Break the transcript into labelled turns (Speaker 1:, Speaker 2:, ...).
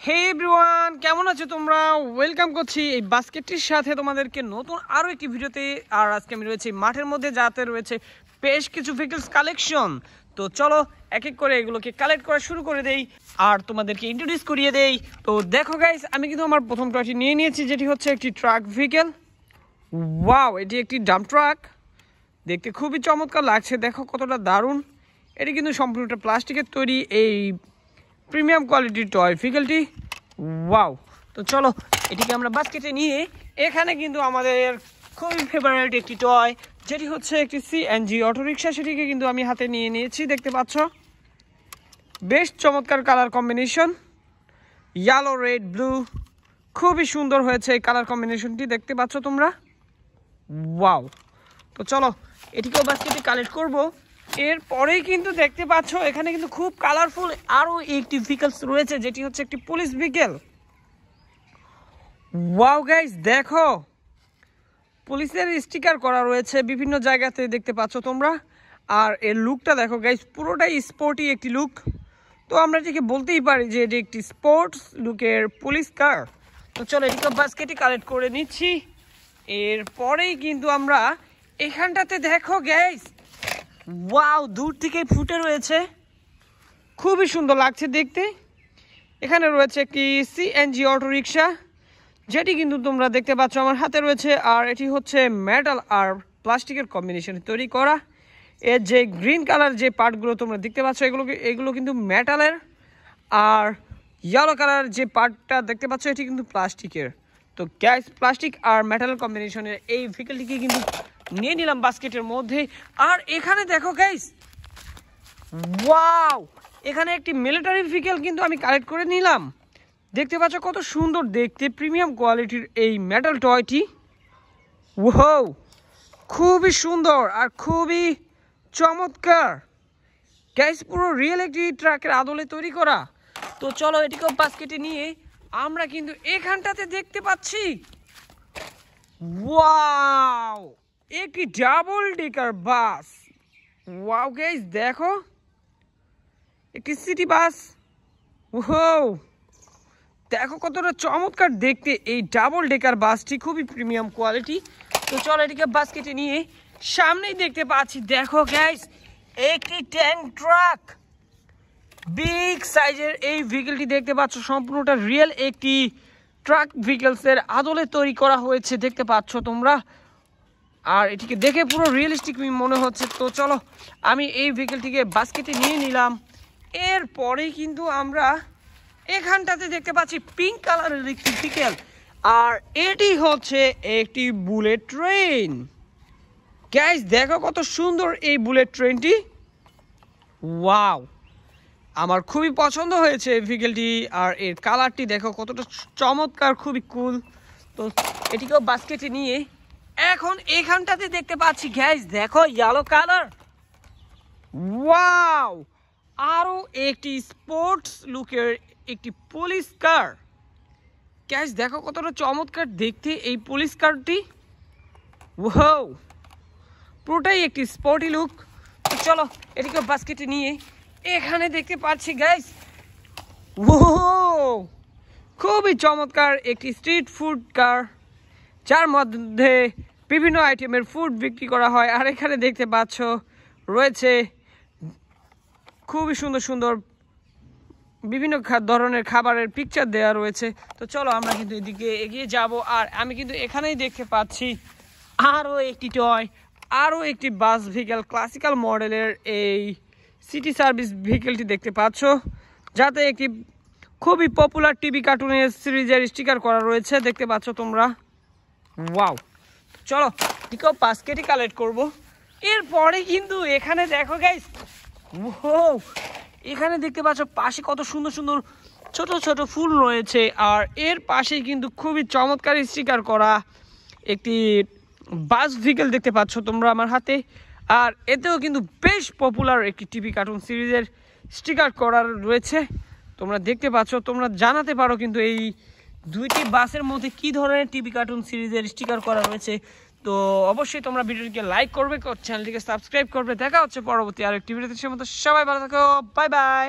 Speaker 1: হে everyone, কেমন আছো তোমরা? ওয়েলকাম করছি এই বাস্কেটটির সাথে তোমাদেরকে নতুন আরও একটি ভিডিওতে। আর আজকে আমি রয়েছি মাঠের মধ্যে, যাতে রয়েছে বেশ কিছু ভেহিকলস কালেকশন। তো চলো এক এক করে এগুলোকে কালেক্ট করা শুরু করে দেই আর তোমাদেরকে ইন্ট্রোডিউস করিয়ে দেই। তো দেখো গাইস, আমি কিন্তু আমার প্রথম টয়টি নিয়ে নিয়েছি, যেটি হচ্ছে একটি ট্রাক ভেহিকেল। ওয়াও, এটি একটি ডাম্প ট্রাক। দেখতে খুবই চমৎকার লাগছে, দেখো কতটা দারুণ। এটি কিন্তু সম্পূর্ণটা প্লাস্টিকের তৈরি, এই প্রিমিয়াম কোয়ালিটির টয় ভেহিকেলটি। ওয়াও, তো চলো এটিকে আমরা বাস্কেটে নিয়ে, এখানে কিন্তু আমাদের খুবই ফেভারিট একটি টয়, যেটি হচ্ছে একটি সিএনজি অটোরিকশা, সেটিকে কিন্তু আমি হাতে নিয়ে নিয়েছি। দেখতে পাচ্ছ বেশ চমৎকার colour combination, yellow red blue, খুবই সুন্দর হয়েছে এই কালার কম্বিনেশনটি, দেখতে পাচ্ছ তোমরা। ওয়াও, তো চলো এটিকেও বাস্কেটে কালেক্ট করব। এরপরেই কিন্তু দেখতে পাচ্ছ এখানে কিন্তু খুব কালারফুল আরও একটি ভেহিকলস রয়েছে, যেটি হচ্ছে একটি পুলিশ ভেহিকেল। ওয়াও গাইস, দেখো পুলিশের স্টিকার করা রয়েছে বিভিন্ন জায়গাতে, দেখতে পাচ্ছ তোমরা। আর এর লুকটা দেখো গাইস, পুরোটাই স্পোর্টি একটি লুক। তো আমরা এটিকে বলতেই পারি যে এটি একটি স্পোর্টস লুকের পুলিশ কার। তো চলো এটিকে বাস্কেটে কালেক্ট করে নিচ্ছি। এরপরেই কিন্তু আমরা এখানটাতে দেখো গাইস, ওয়াও, দূর থেকে ফুটে রয়েছে, খুবই সুন্দর লাগছে দেখতে। এখানে রয়েছে একটি সিএনজি অটোরিকশা, যেটি কিন্তু তোমরা দেখতে পাচ্ছ আমার হাতে রয়েছে। আর এটি হচ্ছে মেটাল আর প্লাস্টিকের কম্বিনেশনে তৈরি করা। এর যে গ্রিন কালার যে পার্টগুলো তোমরা দেখতে পাচ্ছ, এগুলো কিন্তু মেটালের। আর ইয়েলো কালার যে পার্টটা দেখতে পাচ্ছ, এটি কিন্তু প্লাস্টিকের। তো গ্যাস প্লাস্টিক আর মেটালের কম্বিনেশনের এই ভেহিকেলটিকে কিন্তু নিয়ে নিলাম বাস্কেটের মধ্যে। আর এখানে দেখো গাইস, ওয়াও, এখানে একটি মিলিটারি ভেহিকেল কিন্তু আমি কালেক্ট করে নিলাম। দেখতে পাচ্ছ কত সুন্দর দেখতে, প্রিমিয়াম কোয়ালিটির এই মেটাল টয়টি। ওয়াও, খুবই সুন্দর আর খুবই চমৎকার গাইস, পুরো রিয়েল একটি ট্রাকের আদলে তৈরি করা। তো চলো এটিকেও বাস্কেটে নিয়ে আমরা কিন্তু এখানটাতে দেখতে পাচ্ছি, ওয়াও, একটি ডাবল ডেকার বাস। ওয়াও গাইস, দেখো একটি সিটি বাস। ওয়াও, দেখো কতটা চমৎকার দেখতে এই ডাবল ডেকার বাসটি, খুবই প্রিমিয়াম কোয়ালিটি। তো চলো এটিকে বাস্কেটে নিয়ে সামনেই দেখতে পাচ্ছি, দেখো গাইস, একটি ট্যাঙ্ক ট্রাক, বিগ সাইজের এই ভেহিকেলটি দেখতে পাচ্ছ, সম্পূর্ণটা রিয়েল একটি ট্রাক ভেহিকেলসের আদলে তৈরি করা হয়েছে, দেখতে পাচ্ছ তোমরা। আর এটিকে দেখে পুরো রিয়েলিস্টিক মনে হচ্ছে। তো চলো আমি এই ভেহিকেলটিকে বাস্কেটে নিয়ে নিলাম। এরপরেই কিন্তু আমরা এখানটাতে দেখতে পাচ্ছি পিঙ্ক কালারের একটি ভেহিকেল, আর এটি হচ্ছে একটি বুলেট ট্রেন। গাইস, দেখো কত সুন্দর এই বুলেট ট্রেনটি। ওয়াও, আমার খুবই পছন্দ হয়েছে এই ভেহিকেলটি। আর এর কালারটি দেখো কতটা চমৎকার, খুবই কুল। তো এটিকেও বাস্কেটে নিয়ে এখন এখানটাতে দেখতে পাচ্ছি গাইস, দেখো ইয়েলো কালার। ওয়াও, আরও একটি স্পোর্টস লুকের একটি পুলিশ কার। গাইস, দেখো কতটা চমৎকার দেখতে এই পুলিশ কারটি। ওয়াও, পুরোটাই একটি স্পোর্টি লুক। তো চলো এটিকে বাস্কেটে নিয়ে এখানে দেখতে পাচ্ছি গাইস, ও, খুবই চমৎকার একটি স্ট্রিট ফুড কার, যার মধ্যে বিভিন্ন আইটেমের ফুড বিক্রি করা হয়। আর এখানে দেখতে পাচ্ছ রয়েছে খুবই সুন্দর সুন্দর বিভিন্ন ধরনের খাবারের পিকচার দেওয়া রয়েছে। তো চলো আমরা কিন্তু এদিকে এগিয়ে যাব। আর আমি কিন্তু এখানেই দেখতে পাচ্ছি আরও একটি টয়, আরও একটি বাস ভেহিকেল, ক্লাসিক্যাল মডেলের এই সিটি সার্ভিস ভেহিকেলটি দেখতে পাচ্ছ, যাতে একটি খুবই পপুলার টিভি কার্টুনের সিরিজের স্টিকার করা রয়েছে, দেখতে পাচ্ছ তোমরা। ওয়াও, চলো এটিকেও বাস্কেটে কালেক্ট করব। এরপরে কিন্তু এখানে দেখো গাইস, ওয়াও, এখানে দেখতে পাচ্ছ পাশে কত সুন্দর সুন্দর ছোট ছোট ফুল রয়েছে। আর এর পাশেই কিন্তু খুবই চমৎকার স্টিকার করা একটি বাস ভেহিকেল দেখতে পাচ্ছ তোমরা আমার হাতে। আর এতেও কিন্তু বেশ পপুলার একটি টিভি কার্টুন সিরিজের স্টিকার করা রয়েছে, তোমরা দেখতে পাচ্ছ। তোমরা জানাতে পারো কিন্তু এই দুইটি বাসের মধ্যে কি ধরনের টিভি কার্টুন সিরিজের স্টিকার করা রয়েছে। তো অবশ্যই তোমরা ভিডিওটিকে লাইক করবে, চ্যানেলটিকে সাবস্ক্রাইব করবে। দেখা হচ্ছে পরবর্তী আরেকটি ভিডিওতে, সে মতো সবাই ভালো থাকো, বাই বাই।